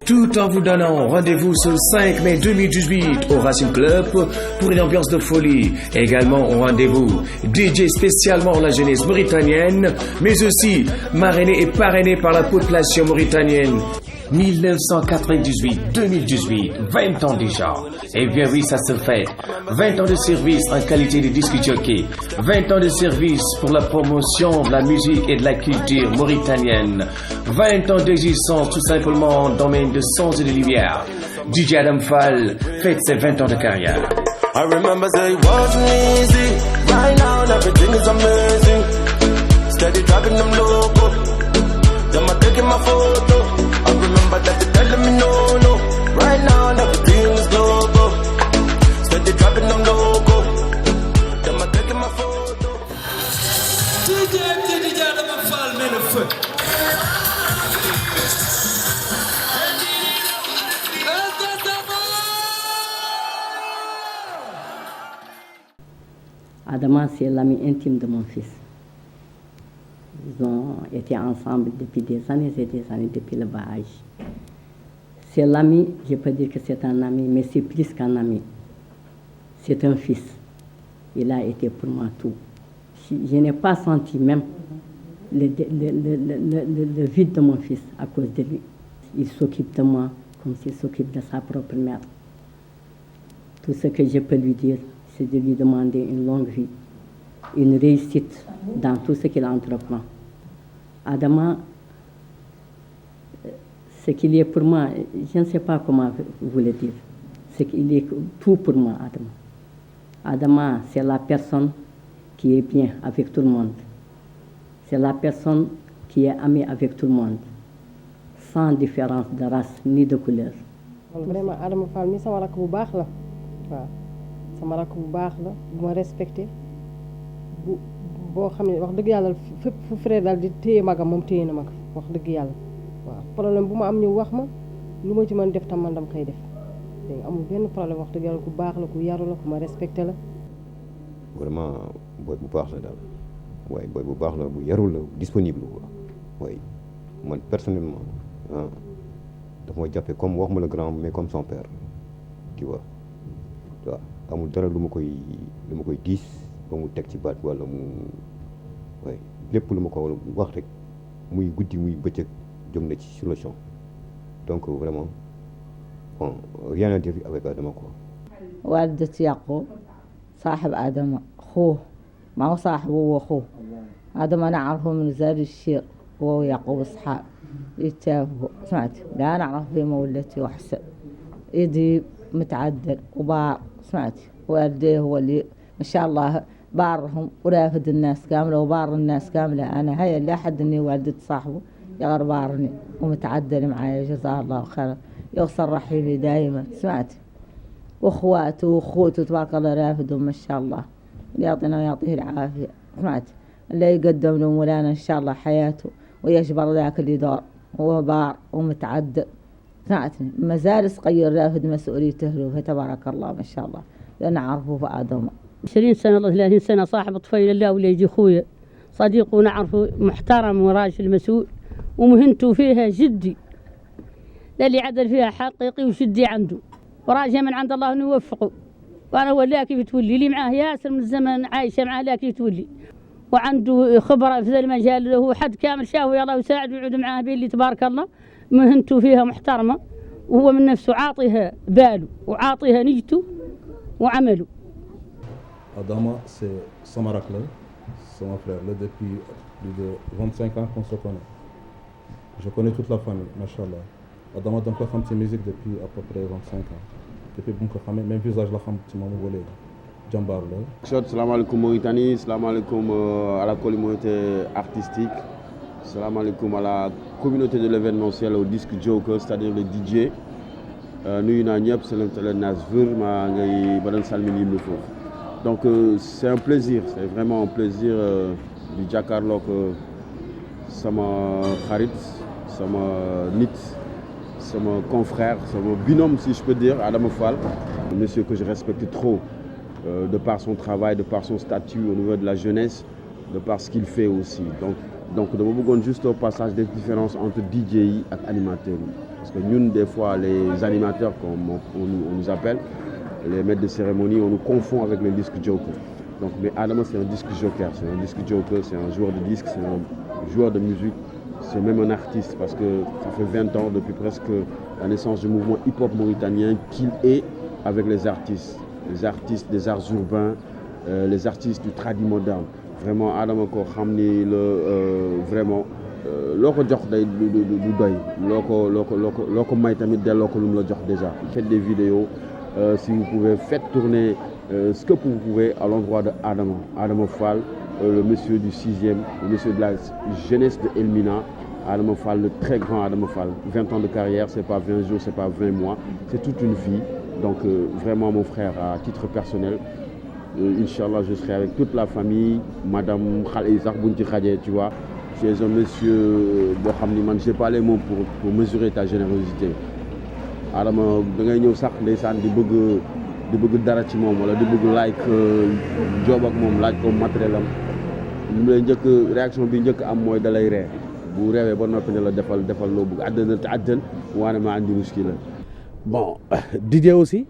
Tout en vous donnant rendez-vous ce 5 mai 2018 au Racing Club pour une ambiance de folie. Également au rendez-vous DJ spécialement la jeunesse mauritanienne, mais aussi marrainé et parrainé par la population mauritanienne. 1998-2018, 20 ans déjà. Eh bien oui, ça se fait. 20 ans de service en qualité de disc jockey. 20 ans de service pour la promotion de la musique et de la culture mauritanienne. 20 ans d'existence tout simplement dans le domaine de sons et de lumière. DJ Adam Fall fête ses 20 ans de carrière. I remember say it wasn't easy. Right now everything is amazing. Steady dropping them loco. Them are taking my photo. I remember that they telling me no, no. Right now everything is global. Steady dropping them loco. Them are taking my photo. DJ Adam Fall met le feu. Adama, c'est l'ami intime de mon fils. Ils ont été ensemble depuis des années et des années, depuis le bas âge. C'est l'ami, je peux dire que c'est un ami, mais c'est plus qu'un ami. C'est un fils. Il a été pour moi tout. Je n'ai pas senti même le vide de mon fils à cause de lui. Il s'occupe de moi comme s'il s'occupe de sa propre mère. Tout ce que je peux lui dire, c'est de lui demander une longue vie, une réussite dans tout ce qu'il entreprend. Adama, ce qu'il est pour moi, je ne sais pas comment vous le dire. C'est qu'il est tout pour moi, Adama. Adama, c'est la personne qui est bien avec tout le monde. C'est la personne qui est amie avec tout le monde, sans différence de race ni de couleur. Vraiment, Adama Fall mi sama rakk bu baax la waaw sama rakk bu baax la bu ma respecté bu boo xam ne wax dëgg yàlla fépp fu frère daal di téye magam moom téye na mag wax dëgg yàlla waaw problème bu ma am ñëw wax ma lu ma ci mën def tam man dam koy def dégg nga amul benn problème wax dëgg yàlla ku baax la ku yaru la ku ma respecté la. Vraiment boy bu baax la daal waaye boy bu baax la bu yaru la disponible quoi waaye man personnellement ah daf ma jàppee comme wax ma le grand mais comme son père tu vois waaw amul dara lu ma koy diis ba mu teg ci baat wala mu waaye lépp lu ma ko wax rek muy guddi muy bëccëg jóg na ci sur le champ donc vraiment bon rien à dire avec Adama quoi. والدتي يعقوب صاحب آدم أخوه ما هو صاحبه هو أخوه آدم أنا أعرفه من زاد الشير هو يعقوب أصحاب يتافقوا سمعت لا نعرف في مولتي وحسن يدي متعدل وبار سمعت والديه هو اللي ما شاء الله بارهم ورافد الناس كاملة وبار الناس كاملة أنا هيا لا أحد إني والدة صاحبه يغير بارني ومتعدل معايا جزاه الله خيرا يوصل رحيمي دائما سمعت واخواته واخوته تبارك الله رافدهم ما شاء الله يعطينا ويعطيه العافيه سمعت اللي يقدم له مولانا ان شاء الله حياته ويجبر ذاك اللي دار هو بار ومتعدل سمعتني ما زال صغير رافد مسؤوليته له فتبارك الله ما شاء الله لأن أعرفه في آدم 20 سنة الله 30 سنة صاحب طفيل الله ولا يجي خويا صديق ونعرفه محترم وراجل مسؤول ومهنته فيها جدي للي عدل فيها حقيقي وجدي عنده وراجع من عند الله انه يوفقه وانا هو لا كيف تولي لي معاه ياسر من الزمن عايشه معاه لا كيف تولي وعنده خبره في ذا المجال هو حد كامل شافه يلا وساعد ويعود معاه باللي تبارك الله مهنته فيها محترمه وهو من نفسه عاطيها باله وعاطيها نيته وعمله. Adama, c'est mon frère, là, depuis plus de 25 ans qu'on se connaît. Je connais toute la famille, machallah. Adama donc la femme de musique depuis à peu près 25 ans. Depuis que je même visage la femme de mon volé. Jambar là. Salam alaikum Mauritanie, salam alaikum à la communauté artistique, salam alaikum à la communauté de l'événementiel au disque joker, c'est-à-dire les DJ. Nous na ñep c'est le Nasvur ma ngay badan salmini le foofu. Donc c'est un plaisir, c'est vraiment un plaisir du jàkkaarloo que sama xarit, sama nit, sama confrère, sama binôme si je peux dire, Adama Fall, un monsieur que je respecte trop de par son travail, de par son statut au niveau de la jeunesse, de par ce qu'il fait aussi. Donc donc dama bëggoon juste au passage des différences entre DJ yi ak animateurs yi parce que ñun des fois les animateurs comme on nous appelle les maîtres de cérémonie on nous confond avec les disques joker donc mais Adama c'est un disque joker c'est un disque joker c'est un joueur de disque c'est un joueur de musique c'est même un artiste parce que ça fait 20 ans depuis presque la naissance du mouvement hip-hop mauritanien qu'il est avec les artistes des arts urbains les artistes du tradi moderne vraiment Adama ko xam ni la vraiment loo ko jox day du doy loo ko may tamit delloo ko lu mu la jox déjà faites des vidéos si vous pouvez faites tourner ce que vous pouvez à l'endroit de Adama Fall le monsieur du 6e le monsieur de la jeunesse de Elmina Adama Fall le très grand Adama Fall 20 ans de carrière c'est pas 20 jours c'est pas 20 mois c'est toute une vie donc vraiment mon frère à titre personnel Inch'Allah je serai avec toute la famille madame xale yi sax buñ ci xajee tu vois tu es un monsieur boo xam ni man j'ai pas les mots pour mesurer ta générosité Adama da ngay ñëw sax ndeysaan di bëgg dara ci moom wala di bëgg like job ak moom laaj ko matériel am li mu lay njëkk réaction bi njëkk am mooy dalay ree bu reewee ba noppi ne la defal loo bëgg àddina te àddina waane ma andi muski la bon DJ aussi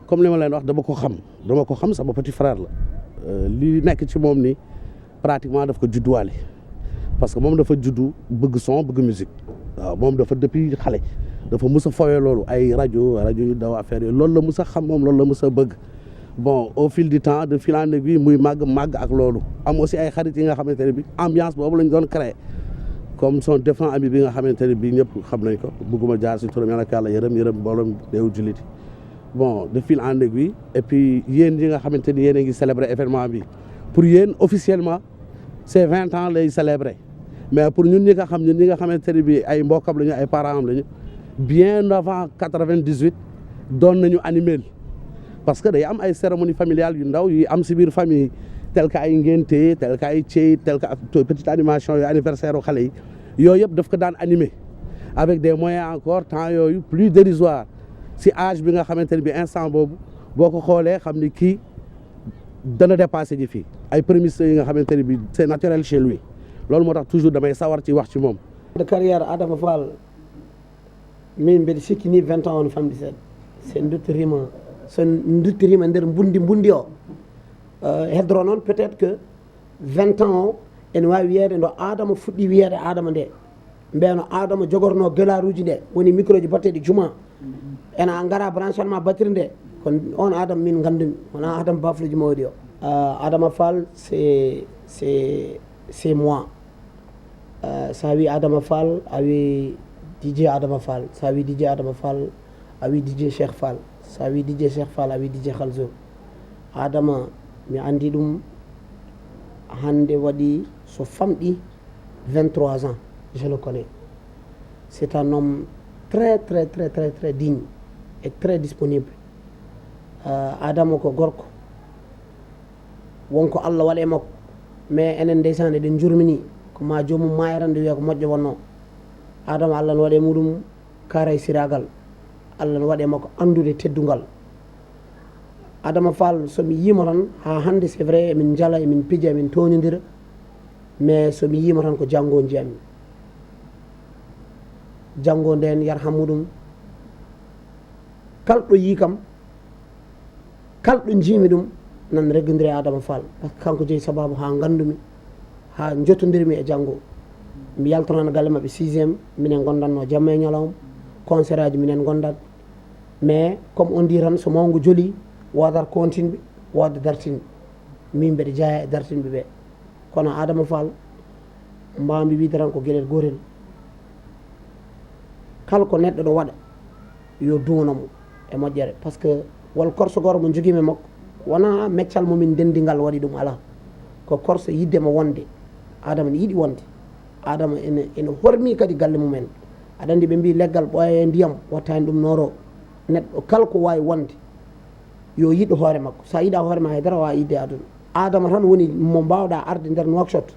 comme li ma leen wax dama ko xam sama petit frère la li nekk ci moom ni pratiquement daf ko judduwaale parce que moom dafa juddu bëgg son bëgg musique waaw moom dafa depuis xale dafa mës a foyee loolu ay rajo yu daw affaire yooyu loolu la mës a xam moom loolu la mës a bëgg bon au fil du temps de fil en aiguille muy màgg ak loolu am aussi ay xarit yi nga xamante ne bi ambiance boobu lañ doon créé comme son défunt ami bi nga xamante ne bii ñëpp xam nañ ko bëgguma jaar si turam yàlla ak yàlla yërëm mbooloom deewu jullit bon de fil en aiguille et puis yéen yi nga xamante ni yéen a ngi célébrer événement bi pour yéen officiellement c'est 20 ans lay célébrer mais pour ñun ñi nga xamante ne bii ay mbokkam lañu ay parents am lañu bien avant 98 doon nañu animer parce que day am ay cérémonie familiale yu ndaw yu am si biir famille tel que ay ngénte tel que ay cey tel que petite animation yu anniversaire u xale yi yooyu yëpp daf ko daan animer avec des moyens encore temps yooyu plus dérisoire si âge bi nga xamante ne bi instant boobu boo ko xoolee xam ni kii dana dépassé ji fii ay prémices yi nga xamante ne bi c'est naturel chez lui loolu moo tax toujours damay sawar ci wax ci moom de carrière Adama Fall min mbeɗa sikki ni 20 ans on famɗi seeɗa so duttirima nder mbundi o heddoro noon peut être que 20 ans o ene wawi wiyede ndo Adama fuɗɗi wiyede Adama nde mbiyano Adama jogorno gelaruji nde woni micro ji batteɗi juma ena gara branchement batterie nde ko on Adama min gandumi wona Adama bafluji mawɗi o Adama Fall c'est moi sa wi Adama Fall a wi DJ Adama Fall sa wi DJ Adama Fall a wi DJ Cheikh Fall sa wi DJ Cheikh Fall a wi DJ Khalzo Adama mi andi ɗum hande waɗi so famɗi 23 ans je le connais c'est un homme très digne et très disponible Adama ko gorko wonko Allah waɗe makko mais enen ndeysan eɗen jurmini ko ma jomum mayirande wiya ko moƴƴo wonno Adama Allah ne waɗe muɗum karay siragal Allah ne waɗe makko andude teddugal Adama Fall somi yima tan ha hande c'est vrai emin jala emin pija emin toñodira mais somi yima tan ko janggo jiyami janggo nden yarhamuɗum kalɗo yi kam kalɗo jimi ɗum nan reggodiri Adama Fall par ce que kanko jeeyi sababu ha gandumi ha jottodirmi e janggo mi yaltonan galle mabɓe 6e minen gondatno jamma e ñalawma concert aji minen gondat mais comme on dit tan so mawgu jooli wodata continɓe wodde dartinɓe min mbeɗa jeeya e dartinɓe ɓe kono Adama Fall mbawmi wiide tan ko gueɗel gotel kala ko neɗɗo ɗo waɗa yo duwnamo e moƴƴere par ce que wol korsogoro mo joguimi makko wona meccal momin ndendigal waɗi ɗum ala ko korso yiddema wonde Adama ne yiiɗi wonde Adama ene hormi kadi galle mumen aɗa andi ɓe mbi leggal ɓooya e ndiyam wattani ɗum nooro neɗɗo kala ko wawi wonde yo yiɗɗo hoore makko sa yiiɗa hoore ma haydara wawa yidde aduna Adama tan woni mo mbawɗa arde nder workshop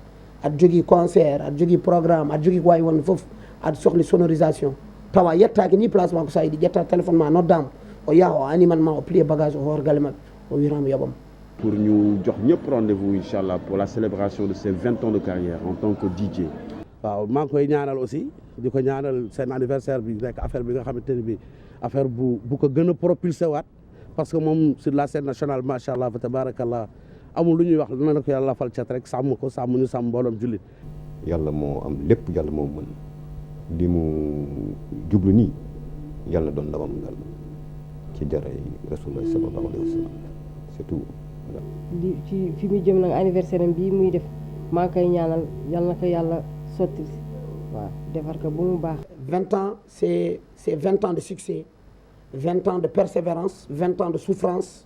aɗa jogui concert aɗa jogui programme aɗa jogui ko wawi wonde foof aɗa sohli sonorisation tawa yettaki ni place ma ko sa yiiɗi ƴetta téléphone ma noddama o yaaha o animan ma o plié bagage o hoore galle mabɓe o wirama yoɓam pour ñu jox ñëpp rendez-vous inchallah pour la célébration de ses 20 ans de carrière en tant que DJ. waaw maa ngi koy ñaanal aussi di ko ñaanal seen anniversaire bi nekk affaire bi nga xamante ne bi affaire bu ko gën a propulsé waat parce que moom sur la scène nationale macha allah fa tabarakallah amul lu ñuy wax dina na ko yàlla fal cat rek sàmm ko sàmm ñu sàmm mbooloom jullit. yàlla moo am lépp yàlla moo mën li mu jublu nii yàlla doon ndamam ngal ci jaray rasulullah sallallahu alayhi wa sallam c'est tout. li ci fi muy jëm nag anniversaire am bii muy def maa ngi koy ñaanal yal na ko yàlla sotti waaw defar ko bu mu baax. 20 ans c'est 20 ans de succès 20 ans de persévérance 20 ans de souffrance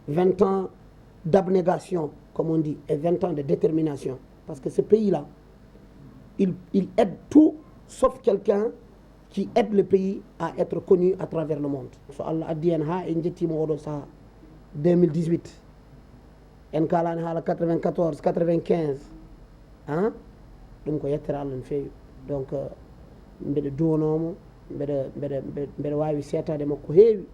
20 ans d'abnégation comme on dit et 20 ans de détermination parce que ce pays-là il aide tout sauf quelqu'un qui aide le pays à être connu à travers le monde. So Allah addi en ha en jettimo oɗo saha 2018 en kalani haala 94 95 hein ɗum ko yettere Allah no feewi donc mbeɗa duwonomo mbeɗa wawi setade makko heewi.